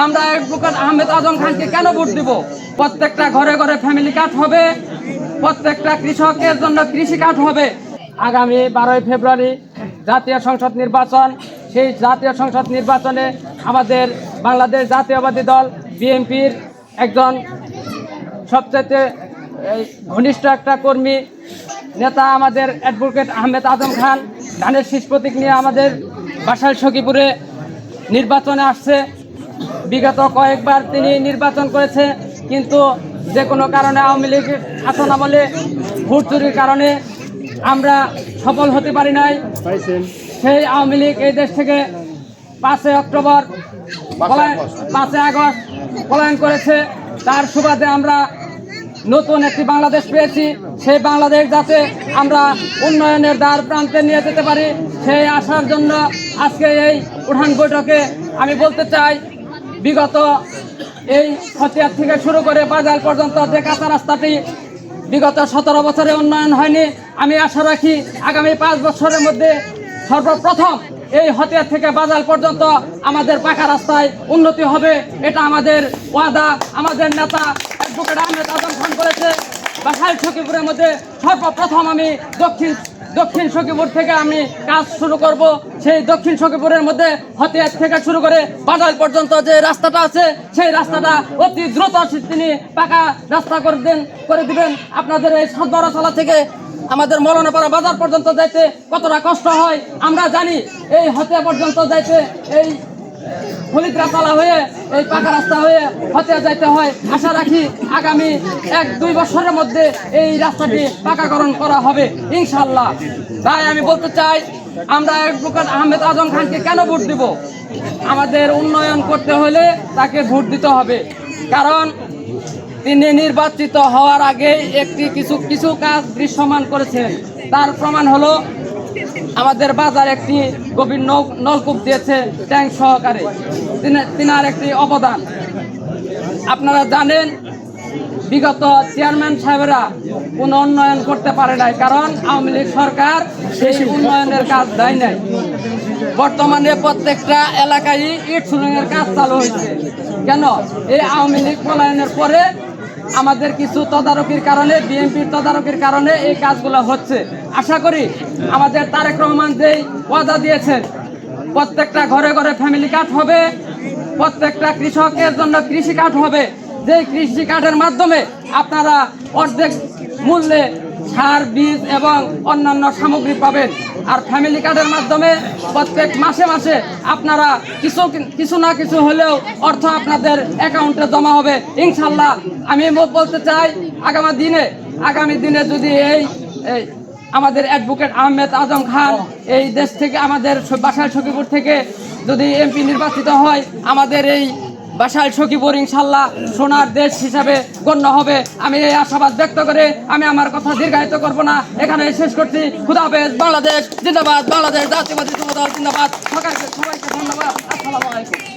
আমরা অ্যাডভোকেট আহমেদ আজম খানকে কেন ভোট দিব? প্রত্যেকটা ঘরে ঘরে ফ্যামিলি কার্ড হবে, প্রত্যেকটা কৃষকের জন্য কৃষি কার্ড হবে। আগামী 12ই ফেব্রুয়ারি জাতীয় সংসদ নির্বাচন। সেই জাতীয় সংসদ নির্বাচনে আমাদের বাংলাদেশ জাতীয়বাদী দল বিএনপির একজন সবচেয়ে ঘনিষ্ঠ একটা কর্মী নেতা আমাদের অ্যাডভোকেট আহমেদ আজম খান ধানের শীষ প্রতীক নিয়ে আমাদের বাসাইল সখীপুরে নির্বাচনে আসছে। বিগত কয়েকবার তিনি নির্বাচন করেছে, কিন্তু যে কোনো কারণে আওয়ামী লীগের শাসন আমলে ভোট চুরির কারণে আমরা সফল হতে পারি নাই। সেই আওয়ামী লীগ এই দেশ থেকে 5 আগস্ট পলায়ন করেছে। তার সুবাদে আমরা নতুন একটি বাংলাদেশ পেয়েছি। সেই বাংলাদেশ যাতে আমরা উন্নয়নের দ্বার প্রান্তে নিয়ে যেতে পারি, সেই আশার জন্য আজকে এই উঠান বৈঠকে আমি বলতে চাই, বিগত এই খতিয়ার থেকে শুরু করে বাজার পর্যন্ত যে কাঁচা রাস্তাটি বিগত 17 বছরে উন্নয়ন হয়নি, আমি আশা রাখি আগামী 5 বছরের মধ্যে সর্বপ্রথম এই হতিয়ার থেকে বাজার পর্যন্ত আমাদের পাকা রাস্তায় উন্নতি হবে। এটা আমাদের ওয়াদা, আমাদের নেতা অ্যাডভোকেট আহমেদ আজম খান করেছে। বাসাইল সখীপুরের মধ্যে সর্বপ্রথম আমি দক্ষিণ সখীপুর থেকে আমি কাজ শুরু করব। সেই দক্ষিণ সখীপুরের মধ্যে হতিয়ার থেকে শুরু করে বাজার পর্যন্ত যে রাস্তাটা আছে, সেই রাস্তাটা অতি দ্রুত তিনি পাকা রাস্তা করে দিবেন। আপনাদের এই সাতবারাতলা থেকে আমাদের মৌলানাপাড়া বাজার পর্যন্ত যাইতে কতটা কষ্ট হয় আমরা জানি। এই হতিয়া পর্যন্ত যাইতে এই হলিদ্রাতলা হয়ে এই পাকা রাস্তা হয়ে হতিয়া যাইতে হয়। আশা রাখি আগামী 1-2 বছরের মধ্যে এই রাস্তাটি পাকাকরণ করা হবে ইনশাল্লাহ। তাই আমি বলতে চাই, আমরা অ্যাডভোকেট আহমেদ আজম খানকে কেন ভোট দিব? আমাদের উন্নয়ন করতে হলে তাকে ভোট দিতে হবে, কারণ তিনি নির্বাচিত হওয়ার আগে কিছু কাজ দৃশ্যমান করেছেন। তার প্রমাণ হলো আমাদের বাজার একটি গভীর নলকূপ দিয়েছে ট্যাঙ্ক সহকারে, তিনার একটি অবদান। আপনারা জানেন বিগত চেয়ারম্যান সাহেবরা কোনো উন্নয়ন করতে পারে নাই, কারণ আওয়ামী লীগ সরকার সেই উন্নয়নের কাজ দেয় নাই। বর্তমানে প্রত্যেকটা এলাকায় ইট সুরঙ্গের কাজ চালু হয়েছে। কেন? এই আওয়ামী লীগ পলায়নের পরে আমাদের কিছু তদারকির কারণে, বিএনপির তদারকির কারণে এই কাজগুলো হচ্ছে। আশা করি আমাদের তারেক রহমান যেই ওয়াদা দিয়েছেন, প্রত্যেকটা ঘরে ঘরে ফ্যামিলি কার্ড হবে, প্রত্যেকটা কৃষকের জন্য কৃষি কার্ড হবে। যেই কৃষি কার্ডের মাধ্যমে আপনারা অর্ধেক মূল্যে সার, বীজ এবং অন্যান্য সামগ্রী পাবেন। আর ফ্যামিলি কার্ডের মাধ্যমে প্রত্যেক মাসে মাসে আপনারা কিছু না কিছু হলেও অর্থ আপনাদের অ্যাকাউন্টে জমা হবে ইনশাল্লাহ। আমি বলতে চাই, আগামী দিনে যদি এই আমাদের অ্যাডভোকেট আহমেদ আজম খান এই দেশ থেকে, আমাদের বাসাইল সখীপুর থেকে যদি এমপি নির্বাচিত হয়, আমাদের এই বাসাইল সখীপুর ইনশাল্লাহ সোনার দেশ হিসাবে গণ্য হবে। আমি এই আশাবাদ ব্যক্ত করে আমি আমার কথা দীর্ঘায়িত করব না, এখানে শেষ করছি। খুদা হাফেজ। বাংলাদেশ জিন্দাবাদ, বাংলাদেশ জাতীয়বাদী দল জিন্দাবাদ। সবাইকে ধন্যবাদ। আসসালামু আলাইকুম।